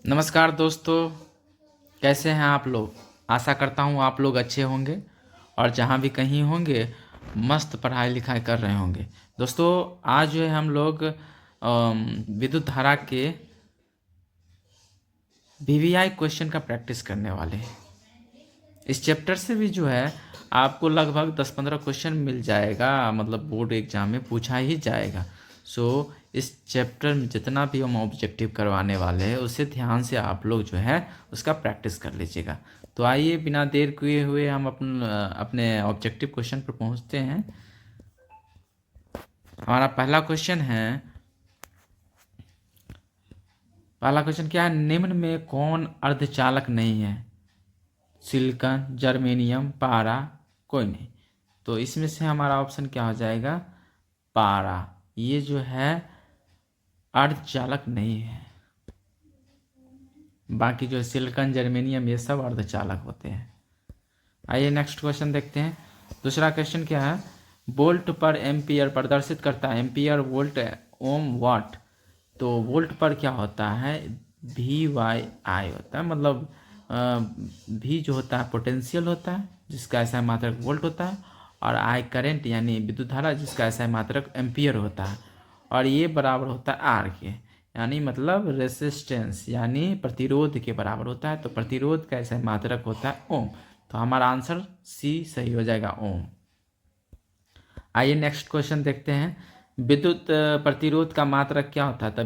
नमस्कार दोस्तों, कैसे हैं आप लोग। आशा करता हूँ आप लोग अच्छे होंगे और जहाँ भी कहीं होंगे मस्त पढ़ाई लिखाई कर रहे होंगे। दोस्तों, आज जो है हम लोग विद्युत धारा के वीवीआई क्वेश्चन का प्रैक्टिस करने वाले हैं। इस चैप्टर से भी जो है आपको लगभग 10-15 क्वेश्चन मिल जाएगा, मतलब बोर्ड एग्जाम में पूछा ही जाएगा। इस चैप्टर में जितना भी हम ऑब्जेक्टिव करवाने वाले हैं उसे ध्यान से आप लोग जो है उसका प्रैक्टिस कर लीजिएगा। तो आइए बिना देर किए हुए हम अपने ऑब्जेक्टिव क्वेश्चन पर पहुंचते हैं। हमारा पहला क्वेश्चन क्या है, निम्न में कौन अर्धचालक नहीं है? सिलिकॉन, जर्मेनियम, पारा, कोई नहीं। तो इसमें से हमारा ऑप्शन क्या हो जाएगा? पारा। ये जो है अर्धचालक नहीं है। बाकी जो सिलिकॉन, जर्मेनियम ये सब अर्धचालक होते हैं। आइए नेक्स्ट क्वेश्चन देखते हैं। दूसरा क्वेश्चन क्या है, वोल्ट पर एम्पियर प्रदर्शित करता है। एम्पियर, वोल्ट, ओम, वाट। तो वोल्ट पर क्या होता है? VY होता है, मतलब V जो होता है पोटेंशियल होता है जिसका ऐसा मात्रक वोल्ट होता है, और I करंट यानी विद्युत धारा जिसका ऐसा मात्रक एम्पियर होता है, और ये बराबर होता है R के, यानी मतलब रेसिस्टेंस यानी प्रतिरोध के बराबर होता है। तो प्रतिरोध का ऐसा मात्रक होता है ओम। तो हमारा आंसर C सही हो जाएगा, ओम। आइए नेक्स्ट क्वेश्चन देखते हैं। विद्युत प्रतिरोध का मात्रक क्या होता है? तो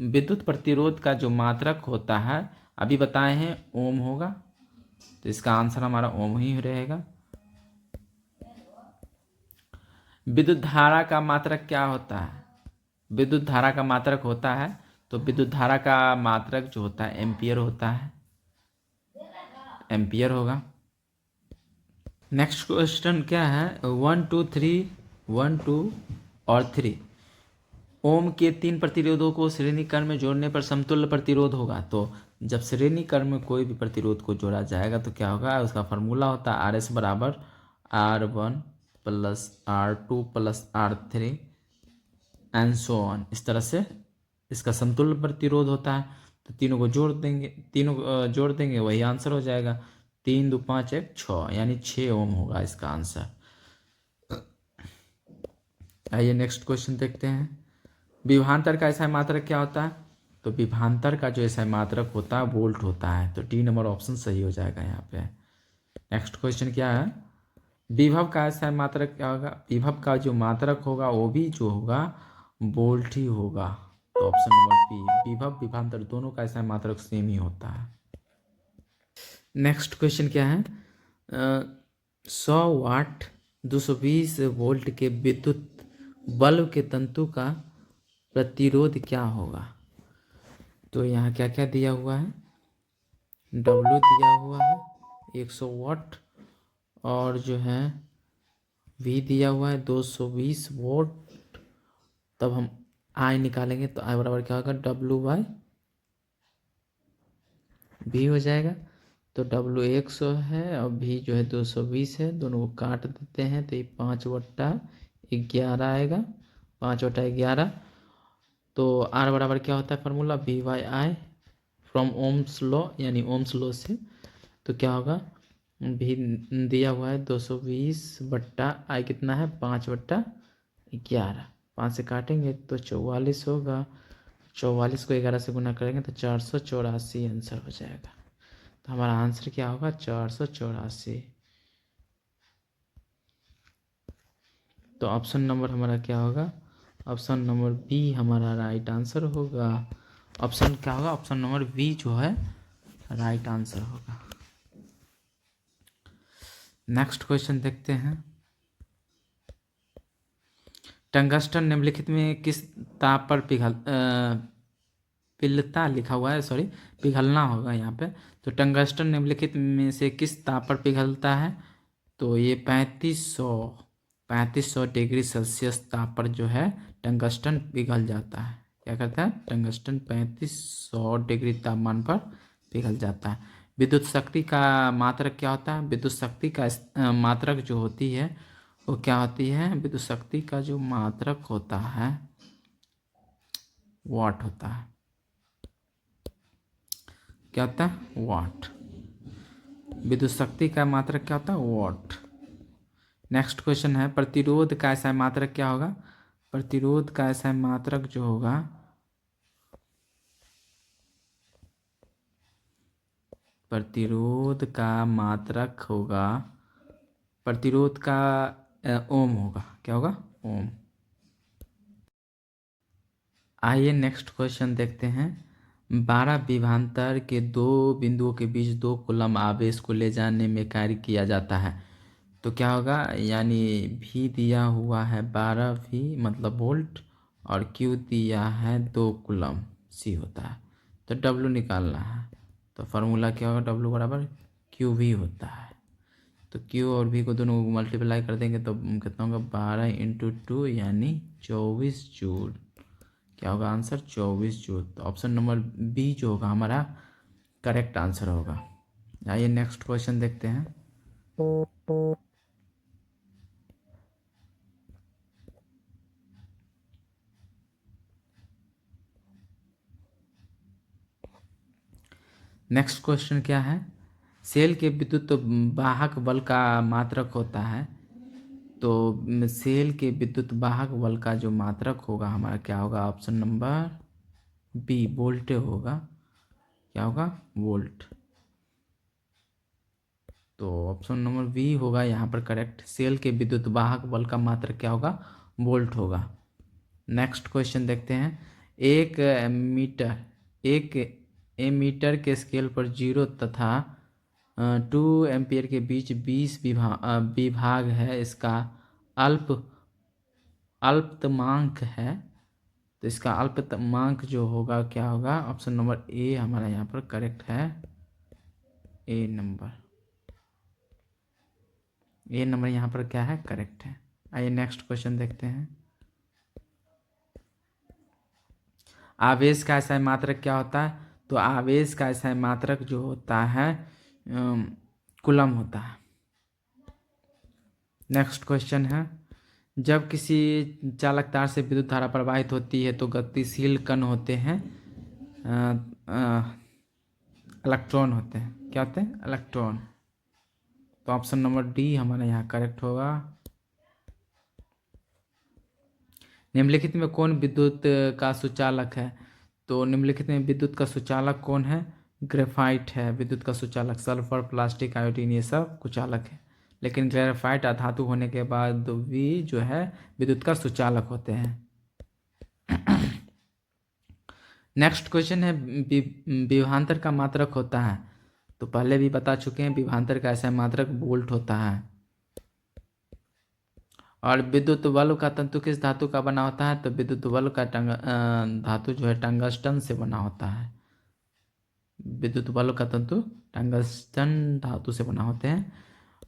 विद्युत प्रतिरोध का जो मात्रक होता है अभी बताए हैं ओम होगा, तो इसका आंसर हमारा ओम ही रहेगा। विद्युत धारा का मात्रक क्या होता है? विद्युत धारा का मात्रक होता है, तो विद्युत धारा का मात्रक जो होता है एम्पियर होता है, एम्पियर होगा। नेक्स्ट क्वेश्चन क्या है, 1 2 3 1 2 और 3 ओम के 3 प्रतिरोधों को श्रेणी क्रम में जोड़ने पर समतुल्य प्रतिरोध होगा। तो जब श्रेणी क्रम में कोई भी प्रतिरोध को जोड़ा जाएगा तो क्या होगा? उसका फार्मूला होता है RS बराबर R1 plus R2 plus R3 and so on. इस तरह से इसका समतुल्य प्रतिरोध होता है। तो तीनों को जोड़ देंगे वही आंसर हो जाएगा। 3 2 5 1 6 यानी 6 ओम होगा इसका आंसर। आइए नेक्स्ट क्वेश्चन देखते हैं। विभवांतर का ऐसा मात्रक क्या होता है? तो विभवांतर का जो ऐसा मात्रक होता है वोल्ट होता है। तो डी नंबर ऑप्शन सही हो जाएगा यहाँ पे। नेक्स्ट क्वेश्चन क्या है, विभव का ऐसा मात्रक क्या होगा? विभव का जो मात्रक होगा वो भी जो होगा वोल्ट ही होगा। तो ऑप्शन नंबर बी, विभव विभवांतर दोनों का ऐसा मात्रक सेम ही होता है। नेक्स्ट क्वेश्चन क्या है, 100 वाट 220 वोल्ट के विद्युत बल्ब के तंतु का प्रतिरोध क्या होगा? तो यहाँ क्या क्या दिया हुआ है, W दिया हुआ है 100 वाट, और जो है V दिया हुआ है 220 वोल्ट। तब हम I निकालेंगे तो I बराबर क्या होगा? W/V हो जाएगा। तो W 100 है और V जो है 220 है, दोनों को काट देते हैं तो ये 5/11 आएगा, 5/11। तो R बराबर क्या होता है formula? V/I from Ohm's law, यानी ओम्स लॉ से। तो क्या होगा, भी दिया हुआ है 220/I कितना है? 5/11। 5 से काटेंगे तो 44 होगा, 44 को 11 से गुना करेंगे तो 484 आंसर हो जाएगा। तो हमारा आंसर क्या होगा? 484। तो ऑप्शन नंबर हमारा क्या होगा? ऑप्शन नंबर बी हमारा राइट आंसर होगा। ऑप्शन क्या होगा? ऑप्शन नंबर बी जो है राइट आंसर होगा। नेक्स्ट क्वेश्चन देखते हैं। टंगस्टन निम्नलिखित में किस ताप पर पिघलता लिखा हुआ है, सॉरी पिघलना होगा यहाँ पे। तो टंगस्टन निम्नलिखित में से किस ताप पर पिघलता है? तो ये 3500 डिग्री सेल्सियस ताप पर जो है टंगस्टन पिघल जाता है। क्या करता है? टंगस्टन 3500 डिग्री तापमान पर पिघल जाता है। विद्युत शक्ति का मात्रक क्या होता है? विद्युत शक्ति का मात्रक जो होती है वो क्या होती है? विद्युत शक्ति का जो मात्रक होता है वाट होता है। क्या होता है? वाट। विद्युत शक्ति का मात्रक क्या होता है? वाट। नेक्स्ट क्वेश्चन है प्रतिरोध का ऐसा मात्रक क्या होगा? प्रतिरोध का ऐसा मात्रक जो होगा, प्रतिरोध का मात्रक होगा, प्रतिरोध का ओम होगा। क्या होगा? ओम। आइए नेक्स्ट क्वेश्चन देखते हैं। 12 विभवांतर के दो बिंदुओं के बीच 2 कूलम आवेश को ले जाने में कार्य किया जाता है, तो क्या होगा? यानी V दिया हुआ है 12 V मतलब वोल्ट, और Q दिया है 2 कूलम, C होता है। तो W निकालना है, तो फार्मूला क्या होगा? W बराबर QV होता है। तो Q और V को दोनों को मल्टीप्लाई कर देंगे तो कितना होगा? 12 × 2 यानी 24 जूल। क्या होगा आंसर? 24 जूल। तो ऑप्शन नंबर बी जो होगा हमारा करेक्ट आंसर होगा। आइए नेक्स्ट क्वेश्चन देखते हैं। नेक्स्ट क्वेश्चन क्या है? सेल के विद्युत वाहक बल का मात्रक होता है, तो सेल के विद्युत वाहक बल का जो मात्रक होगा हमारा क्या होगा? ऑप्शन नंबर बी वोल्ट होगा। क्या होगा? वोल्ट। तो ऑप्शन नंबर बी होगा यहाँ पर करेक्ट। सेल के विद्युत वाहक बल का मात्रक क्या होगा? वोल्ट होगा। नेक्स्ट क्वेश्चन देखते हैं। एक एमीटर के स्केल पर 0 तथा 2 एम्पियर के बीच 20 विभाग है, इसका अल्पतमांक है, तो इसका अल्पतमांक जो होगा क्या होगा? ऑप्शन नंबर ए हमारा यहाँ पर करेक्ट है। ए नंबर यहाँ पर क्या है? करेक्ट है। आइए नेक्स्ट क्वेश्चन देखते हैं। आवेश का ऐसा मात्रक क्या होता है? तो आवेश का ऐसा मात्रक जो होता है कूलम होता है। नेक्स्ट क्वेश्चन है, जब किसी चालक तार से विद्युत धारा प्रवाहित होती है तो गतिशील कण होते हैं, इलेक्ट्रॉन होते हैं। क्या होते हैं? इलेक्ट्रॉन। तो ऑप्शन नंबर डी हमारा यहाँ करेक्ट होगा। निम्नलिखित में कौन विद्युत का सुचालक है? तो निम्नलिखित में विद्युत का सुचालक कौन है? ग्रेफाइट है विद्युत का सुचालक। सल्फर, प्लास्टिक, आयोडीन ये सब कुचालक है, लेकिन ग्रेफाइट अधातु होने के बाद भी जो है विद्युत का सुचालक होते हैं। नेक्स्ट क्वेश्चन है, विभवांतर का मात्रक होता है, तो पहले भी बता चुके हैं विभवांतर का ऐसा मात्रक वोल्ट होता है। और विद्युत बल्ब का तंतु किस धातु का बना होता है? तो विद्युत बल्ब का धातु जो है टंगस्टन से बना होता है। विद्युत बल्ब का तंतु टंगस्टन धातु से बना होते हैं।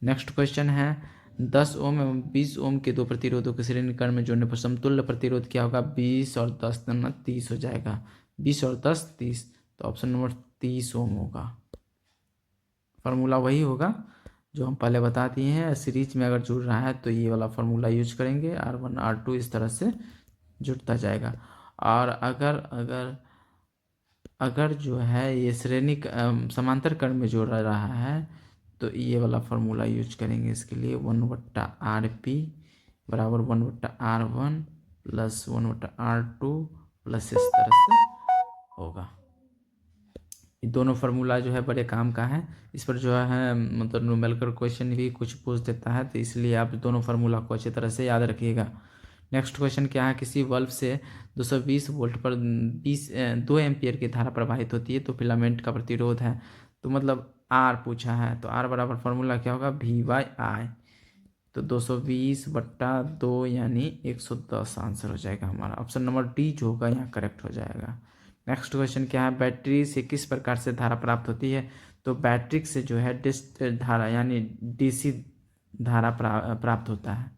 नेक्स्ट क्वेश्चन है, 10 ओम एवं 20 ओम के दो प्रतिरोधों के श्रेणी क्रम में जोड़ने पर समतुल्य प्रतिरोध क्या होगा? 20 और 10 30 हो जाएगा। 20 और 10 30, तो ऑप्शन नंबर 30 ओम होगा। फार्मूला वही होगा जो हम पहले बता दिए हैं। सीरीज में अगर जुड़ रहा है तो ये वाला फार्मूला यूज करेंगे, R1 R2 इस तरह से जुड़ता जाएगा। और अगर अगर अगर जो है ये श्रेणी समांतर क्रम में जोड़ रहा है तो ये वाला फार्मूला यूज करेंगे। इसके लिए 1/RP बराबर 1/R1 प्लस 1/R2 प्लस इस तरह से होगा। ये दोनों फार्मूला जो है बड़े काम का है। इस पर जो है मतलब न्यूमेरिकल क्वेश्चन भी कुछ पूछ देता है, तो इसलिए आप दोनों फार्मूला को अच्छी तरह से याद रखिएगा। नेक्स्ट क्वेश्चन क्या है, किसी बल्ब से 220 वोल्ट पर 2 एम्पियर की धारा प्रवाहित होती है, तो फिलामेंट का प्रतिरोध है, तो मतलब आर पूछा है, तो आर बराबर फार्मूला क्या होगा? V/I। तो 220/2 यानी 110 आंसर हो जाएगा हमारा। ऑप्शन नंबर डी जो होगा यहाँ करेक्ट हो जाएगा। नेक्स्ट क्वेश्चन क्या है, बैटरी से किस प्रकार से धारा प्राप्त होती है? तो बैटरी से जो है धारा यानी DC धारा प्राप्त होता है।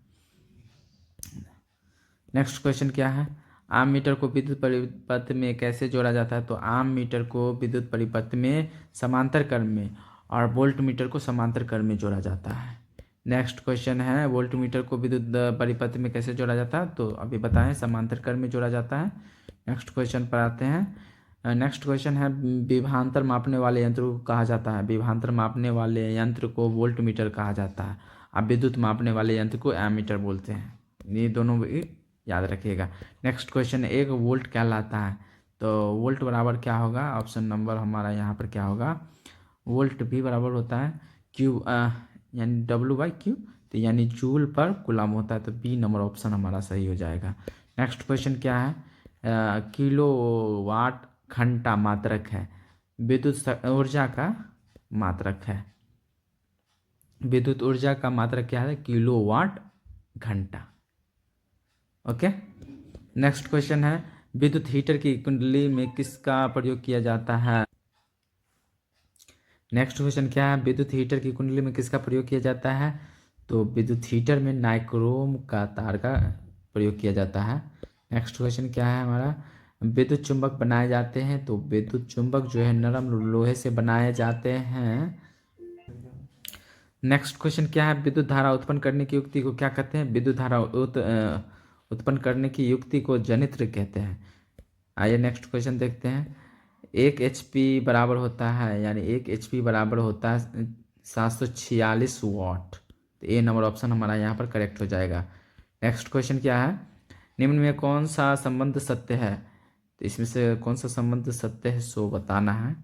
नेक्स्ट क्वेश्चन क्या है, आम मीटर को विद्युत परिपथ में कैसे जोड़ा जाता है? तो आम मीटर को विद्युत परिपथ में समांतर क्रम में और वोल्ट मीटर को समांतर क्रम में जोड़ा जाता है। नेक्स्ट क्वेश्चन है, वोल्ट मीटर को विद्युत परिपथ में कैसे जोड़ा जाता है? तो अभी बताएं समांतर क्रम में जोड़ा जाता है। नेक्स्ट क्वेश्चन पर आते हैं, नेक्स्ट क्वेश्चन है, विभवांतर मापने वाले यंत्र को कहा जाता है। विभवांतर मापने वाले यंत्र को वोल्ट मीटर कहा जाता है। अब विद्युत मापने वाले यंत्र को एमीटर बोलते हैं। ये दोनों भी याद रखिएगा। नेक्स्ट क्वेश्चन, एक वोल्ट कहलाता है। तो वोल्ट बराबर क्या होगा, ऑप्शन नंबर हमारा यहाँ पर क्या होगा, वोल्ट भी बराबर होता है क्यू यानी W/Q, तो यानी जूल पर कूलम होता है। तो बी नंबर ऑप्शन हमारा सही हो जाएगा। नेक्स्ट क्वेश्चन क्या है, किलोवाट घंटा मात्रक है। विद्युत ऊर्जा का मात्रक है। विद्युत ऊर्जा का मात्रक क्या है, किलोवाट घंटा। ओके। नेक्स्ट क्वेश्चन है, विद्युत हीटर की कुंडली में किसका प्रयोग किया जाता है। नेक्स्ट क्वेश्चन क्या है, विद्युत हीटर की कुंडली में किसका प्रयोग किया जाता है। तो विद्युत हीटर में नाइक्रोम का तार का प्रयोग किया जाता है। नेक्स्ट क्वेश्चन क्या है हमारा, विद्युत चुंबक बनाए जाते हैं। तो विद्युत चुंबक जो है नरम लोहे से बनाए जाते हैं। नेक्स्ट क्वेश्चन क्या है, विद्युत धारा उत्पन्न करने की युक्ति को क्या कहते हैं। विद्युत धारा उत्पन्न करने की युक्ति को जनित्र कहते हैं। आइए नेक्स्ट क्वेश्चन देखते हैं। 1 HP बराबर होता है, यानी 1 HP बराबर होता है 746 वाट। तो ए नंबर ऑप्शन हमारा यहाँ पर करेक्ट हो जाएगा। नेक्स्ट क्वेश्चन क्या है, निम्न में कौन सा संबंध सत्य है। तो इसमें से कौन सा संबंध सत्य है सो बताना है।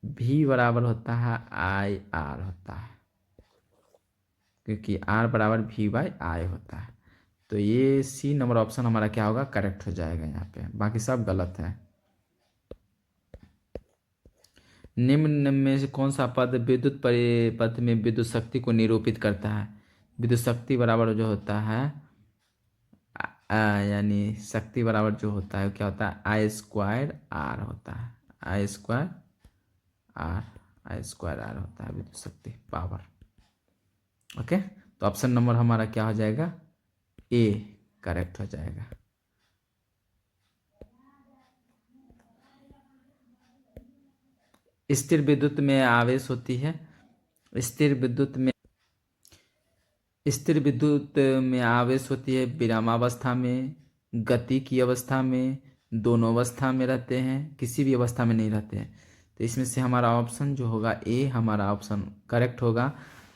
V बराबर होता है IR होता है, क्योंकि R बराबर V/I होता है। तो ये सी नंबर ऑप्शन हमारा क्या होगा, करेक्ट हो जाएगा यहाँ पे, बाकी सब गलत है। निम्न में से कौन सा पद विद्युत परिपथ में विद्युत शक्ति को निरूपित करता है। विद्युत शक्ति बराबर जो होता है यानी शक्ति बराबर जो होता है क्या होता है, I²R होता है। I²R होता है विद्युत शक्ति पावर। ओके, तो ऑप्शन नंबर हमारा क्या हो जाएगा, ए करेक्ट हो जाएगा। स्थिर विद्युत में आवेश होती है। स्थिर विद्युत में आवेश होती है विरामावस्था में, गति की अवस्था में, दोनों अवस्था में रहते हैं, किसी भी अवस्था में नहीं रहते हैं। तो इसमें से हमारा ऑप्शन जो होगा ए हमारा ऑप्शन करेक्ट होगा,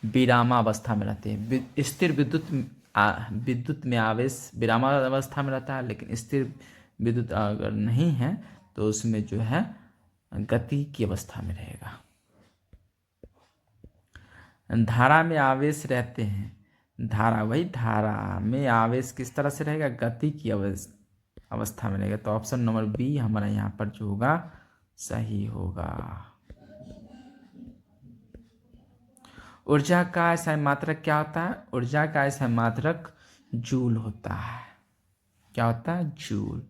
विरामावस्था में रहते हैं। स्थिर विद्युत में आवेश विरामावस्था में रहता है, लेकिन स्थिर विद्युत अगर नहीं है तो उसमें जो है गति की अवस्था में रहेगा। धारा में आवेश रहते हैं। धारा में आवेश किस तरह से रहेगा, गति की अवस्था में रहेगा। तो ऑप्शन नंबर बी हमारा यहाँ पर जो होगा सही होगा। ऊर्जा का ऐसा मात्रक क्या होता है, ऊर्जा का ऐसा मात्रक जूल होता है। क्या होता है, जूल।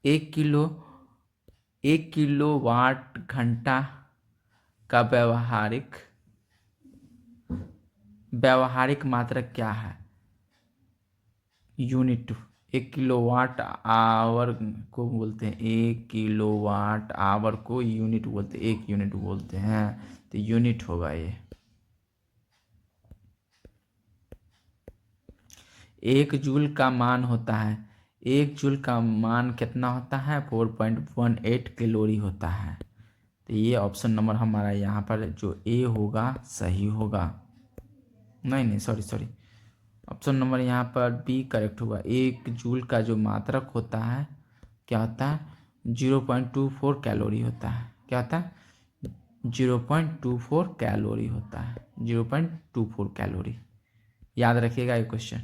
एक किलोवाट घंटा का व्यावहारिक मात्रक क्या है, यूनिट। 1 किलोवाट आवर को बोलते हैं, 1 किलोवाट आवर को यूनिट बोलते हैं, 1 यूनिट बोलते हैं। तो यूनिट होगा ये। 1 जूल का मान होता है, 1 जूल का मान कितना होता है, 4.18 कैलोरी होता है। तो ये ऑप्शन नंबर हमारा यहाँ पर जो ए होगा सही होगा। नहीं सॉरी, ऑप्शन नंबर यहाँ पर बी करेक्ट होगा। 1 जूल का जो मात्रक होता है क्या होता है, 0.24 कैलोरी होता है। क्या होता है, 0.24 कैलोरी होता है, 0.24 कैलोरी। याद रखिएगा ये क्वेश्चन।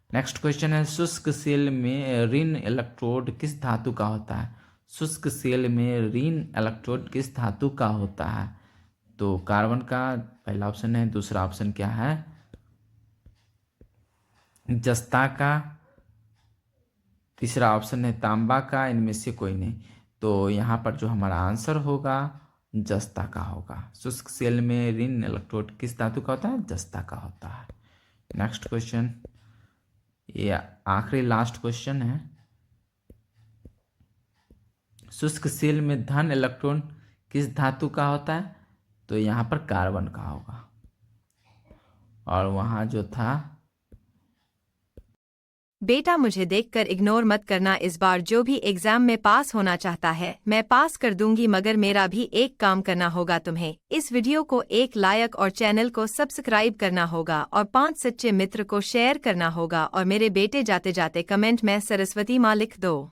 नेक्स्ट क्वेश्चन है, शुष्क सेल में ऋण इलेक्ट्रोड किस धातु का होता है। शुष्क सेल में ऋण इलेक्ट्रोड किस धातु का होता है। तो कार्बन का पहला ऑप्शन है, दूसरा ऑप्शन क्या है, जस्ता का, तीसरा ऑप्शन है तांबा का। इनमें से कोई नहीं। तो यहाँ पर जो हमारा आंसर होगा जस्ता का होगा। शुष्क सेल में ऋण इलेक्ट्रोड किस धातु का होता है, जस्ता का होता है। नेक्स्ट क्वेश्चन, ये आखिरी लास्ट क्वेश्चन है। शुष्क सेल में धन इलेक्ट्रॉन किस धातु का होता है। तो यहाँ पर कार्बन का होगा। और वहाँ जो था, बेटा मुझे देखकर इग्नोर मत करना, इस बार जो भी एग्जाम में पास होना चाहता है मैं पास कर दूंगी, मगर मेरा भी एक काम करना होगा तुम्हें। इस वीडियो को एक लाइक और चैनल को सब्सक्राइब करना होगा और 5 सच्चे मित्र को शेयर करना होगा, और मेरे बेटे जाते जाते कमेंट में सरस्वती माँ लिख दो।